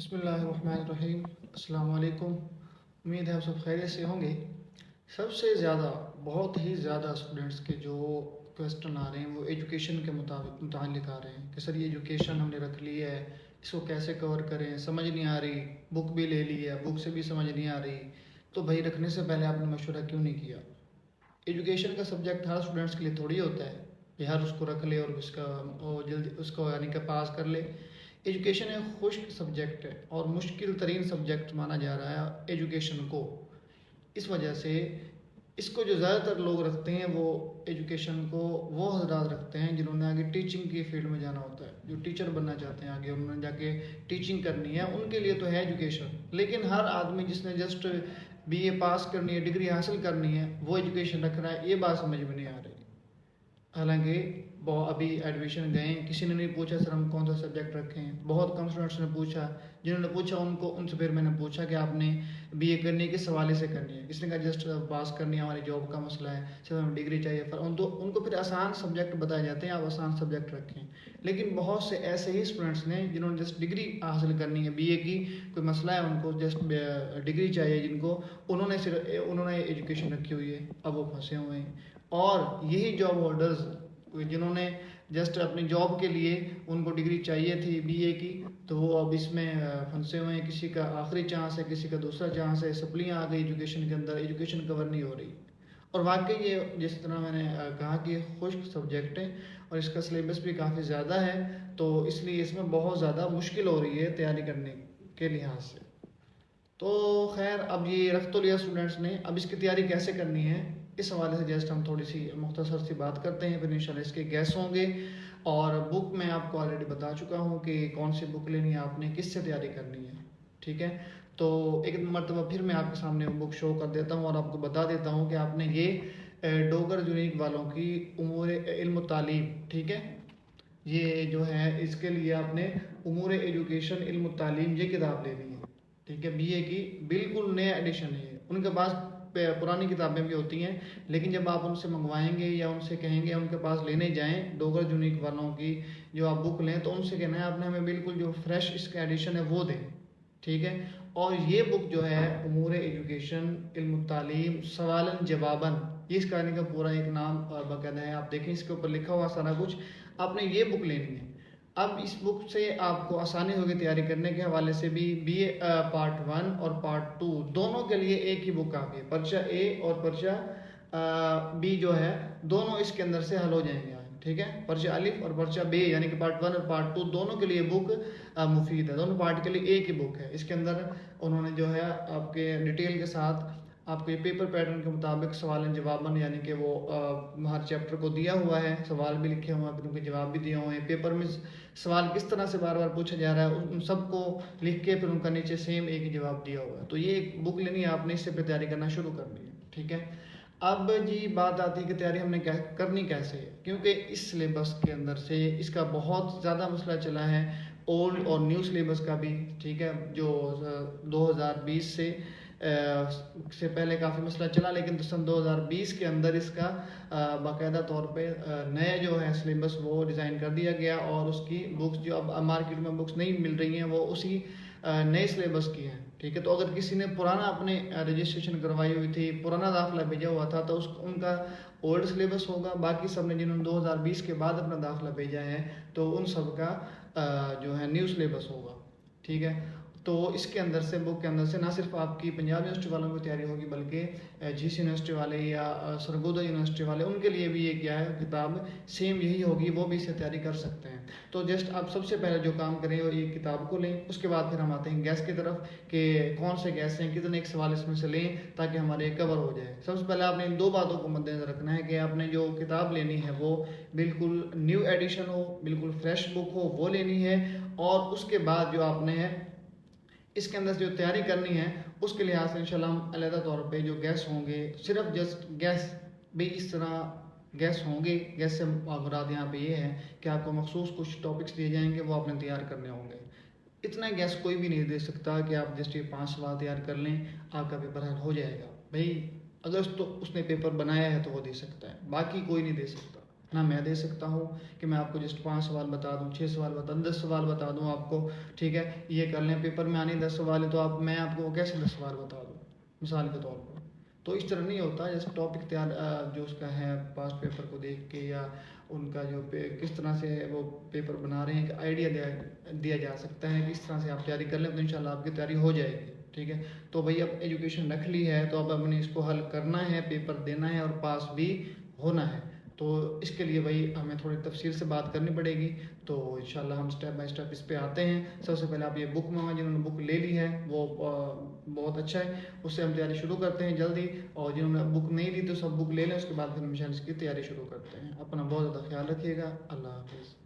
बिस्मिल्लाहिर्रहमानिर्रहीम। अस्सलाम वालेकुम। उम्मीद है आप सब खैरियत से होंगे। सबसे ज़्यादा बहुत ही ज़्यादा स्टूडेंट्स के जो क्वेश्चन आ रहे हैं वो एजुकेशन के मुतालिक आ रहे हैं कि सर ये एजुकेशन हमने रख ली है, इसको कैसे कवर करें, समझ नहीं आ रही, बुक भी ले ली है, बुक से भी समझ नहीं आ रही। तो भाई रखने से पहले आपने मशवरा क्यों नहीं किया? एजुकेशन का सब्जेक्ट हर स्टूडेंट्स के लिए थोड़ी होता है कि हर उसको रख ले और उसका वो जल्दी उसको यानी कि पास कर ले। एजुकेशन एक खुश्क सब्जेक्ट है और मुश्किल तरीन सब्जेक्ट माना जा रहा है एजुकेशन को। इस वजह से इसको जो ज़्यादातर लोग रखते हैं वो एजुकेशन को वो हजरात रखते हैं जिन्होंने आगे टीचिंग की फील्ड में जाना होता है, जो टीचर बनना चाहते हैं, आगे उन्होंने जाके टीचिंग करनी है, उनके लिए तो है एजुकेशन। लेकिन हर आदमी जिसने जस्ट बीए पास करनी है, डिग्री हासिल करनी है, वो एजुकेशन रख रहा है, ये बात समझ में नहीं आ रही। हालांकि अभी एडमिशन गए, किसी ने नहीं पूछा सर हम कौन सा सब्जेक्ट रखें। बहुत कम स्टूडेंट्स ने पूछा, जिन्होंने पूछा उनसे फिर मैंने पूछा कि आपने बीए करनी है किस हवाले से करनी है। किसी ने कहा जस्ट पास करनी है, हमारी जॉब का मसला है, सर हमें डिग्री चाहिए। फिर उनको फिर आसान सब्जेक्ट बताए जाते हैं, आप आसान सब्जेक्ट रखें। लेकिन बहुत से ऐसे ही स्टूडेंट्स ने जिन्होंने जस्ट डिग्री हासिल करनी है, बीए की कोई मसला है, उनको जस्ट डिग्री चाहिए जिनको, उन्होंने एजुकेशन रखी हुई है, अब वो फंसे हुए हैं। और यही जॉब होल्डर्स जिन्होंने जस्ट अपनी जॉब के लिए उनको डिग्री चाहिए थी बीए की, तो वो अब इसमें फंसे हुए हैं। किसी का आखिरी चांस है, किसी का दूसरा चांस है, सप्लियाँ आ गई एजुकेशन के अंदर, एजुकेशन कवर नहीं हो रही। और वाकई ये जिस तरह मैंने कहा कि खुश्क सब्जेक्ट है और इसका सिलेबस भी काफ़ी ज़्यादा है, तो इसलिए इसमें बहुत ज़्यादा मुश्किल हो रही है तैयारी करने के लिहाज से। तो खैर अब ये रख तो लिया स्टूडेंट्स ने, अब इसकी तैयारी कैसे करनी है इस हवाले से जस्ट हम थोड़ी सी मुख्तसर सी बात करते हैं, फिर इंशाल्लाह इसके गैस होंगे। और बुक मैं आपको ऑलरेडी बता चुका हूँ कि कौन सी बुक लेनी है आपने, किससे तैयारी करनी है। ठीक है, तो एक मरतबा फिर मैं आपके सामने बुक शो कर देता हूँ और आपको बता देता हूँ कि आपने ये डोगर यूनिक वालों की उमूर इल्म तालीम, ठीक है, ये जो है इसके लिए आपने उमूर एजुकेशन इल्म तालीम ये किताब लेनी है। ठीक है, बीए की बिल्कुल नया एडिशन है। उनके पास पुरानी किताबें भी होती हैं, लेकिन जब आप उनसे मंगवाएंगे या उनसे कहेंगे उनके पास लेने जाएं डोगर यूनिक वालों की जो आप बुक लें, तो उनसे कहना है आपने हमें बिल्कुल जो फ्रेश इसका एडिशन है वो दें। ठीक है, और ये बुक जो है उमूर एजुकेशन इल्म तालीम सवालन जवाबन, ये इस कहानी का पूरा एक नाम बाकायदा है, आप देखें इसके ऊपर लिखा हुआ सारा कुछ। आपने ये बुक लेनी है। अब इस बुक से आपको आसानी होगी तैयारी करने के हवाले से भी। बीए पार्ट 1 और पार्ट 2 दोनों के लिए एक ही बुक काफ़ी है। पर्चा ए और पर्चा बी जो है दोनों इसके अंदर से हल हो जाएंगे। ठीक है, पर्चा अलिफ और पर्चा बे यानी कि पार्ट 1 और पार्ट 2 दोनों के लिए बुक मुफीद है। दोनों पार्ट के लिए एक ही बुक है। इसके अंदर उन्होंने जो है आपके डिटेल के साथ आपको ये पेपर पैटर्न के मुताबिक सवाल जवाबन यानी कि वो हर चैप्टर को दिया हुआ है, सवाल भी लिखे हुए हैं, फिर उनके जवाब भी दिए हुए हैं। पेपर में सवाल किस तरह से बार बार पूछा जा रहा है उन सबको लिख के फिर उनका नीचे सेम एक ही जवाब दिया हुआ है। तो ये एक बुक लेनी है आपने, इससे पे तैयारी करना शुरू करनी है। ठीक है, अब जी बात आती है कि तैयारी हमने करनी कैसे है, क्योंकि इस सिलेबस के अंदर से इसका बहुत ज़्यादा मसला चला है, ओल्ड और न्यू सिलेबस का भी। ठीक है, जो 2020 से पहले काफ़ी मसला चला, लेकिन तो सन 2020 के अंदर इसका बाकायदा तौर पे नया जो है सिलेबस वो डिज़ाइन कर दिया गया और उसकी बुक्स जो अब मार्केट में बुक्स नहीं मिल रही हैं वो उसी नए सिलेबस की हैं। ठीक है, तो अगर किसी ने पुराना अपने रजिस्ट्रेशन करवाई हुई थी, पुराना दाखिला भेजा हुआ था, तो उनका ओल्ड सिलेबस होगा। बाकी सब ने जिन्होंने 2020 के बाद अपना दाखिला भेजा है तो उन सब का जो है न्यू सिलेबस होगा। ठीक है, तो इसके अंदर से बुक के अंदर से ना सिर्फ आपकी पंजाब यूनिवर्सिटी वालों की तैयारी होगी, बल्कि जीस यूनिवर्सिटी वाले या सरगोदा यूनिवर्सिटी वाले उनके लिए भी ये क्या है किताब सेम यही होगी, वो भी इससे तैयारी कर सकते हैं। तो जस्ट आप सबसे पहले जो काम करें वो ये किताब को लें। उसके बाद फिर हम आते हैं गैस की तरफ कि कौन से गैस हैं, कितने एक सवाल इसमें से लें ताकि हमारे कवर हो जाए। सबसे पहले आपने इन दो बातों को मद्देनजर रखना है कि आपने जो किताब लेनी है वो बिल्कुल न्यू एडिशन हो, बिल्कुल फ्रेश बुक हो, वो लेनी है। और उसके बाद जो आपने है इसके अंदर जो तैयारी करनी है उसके लिहाज से इंशाल्लाह हम अलहदा तौर पे जो गैस होंगे, सिर्फ जस्ट गैस भी इस तरह गैस होंगे। गैस से मुराद यहाँ पे ये है कि आपको मखसूस कुछ टॉपिक्स दिए जाएंगे, वो आपने तैयार करने होंगे। इतना गैस कोई भी नहीं दे सकता कि आप जस्ट ये 5 सवाल तैयार कर लें आपका पेपर हल हो जाएगा। भाई अगर तो उसने पेपर बनाया है तो वो दे सकता है, बाकी कोई नहीं दे सकता। ना मैं दे सकता हूँ कि मैं आपको जस्ट 5 सवाल बता दूँ, 6 सवाल बता दूँ, 10 सवाल बता दूँ आपको, ठीक है, ये कर लें, पेपर में आने 10 सवाल है तो मैं आपको कैसे 10 सवाल बता दूँ मिसाल के तौर पर। तो इस तरह नहीं होता। जैसे टॉपिक तैयार जो उसका है पास्ट पेपर को देख के या उनका जो किस तरह से वो पेपर बना रहे हैं, एक आइडिया दिया जा सकता है कि इस तरह से आप तैयारी कर लें तो इंशाल्लाह आपकी तैयारी हो जाएगी, ठीक है। तो भाई अब एजुकेशन रख ली है तो अब अपने इसको हल करना है, पेपर देना है और पास भी होना है। तो इसके लिए भाई हमें थोड़ी तफसील से बात करनी पड़ेगी। तो इंशाल्लाह हम स्टेप बाय स्टेप इस पे आते हैं। सबसे पहले आप ये बुक मंगा, जिन्होंने बुक ले ली है वो बहुत अच्छा है, उससे हम तैयारी शुरू करते हैं जल्दी। और जिन्होंने बुक नहीं ली तो सब बुक ले लें, उसके बाद फिर हम इसकी तैयारी शुरू करते हैं। अपना बहुत ज़्यादा ख्याल रखिएगा। अल्लाह हाफिज़।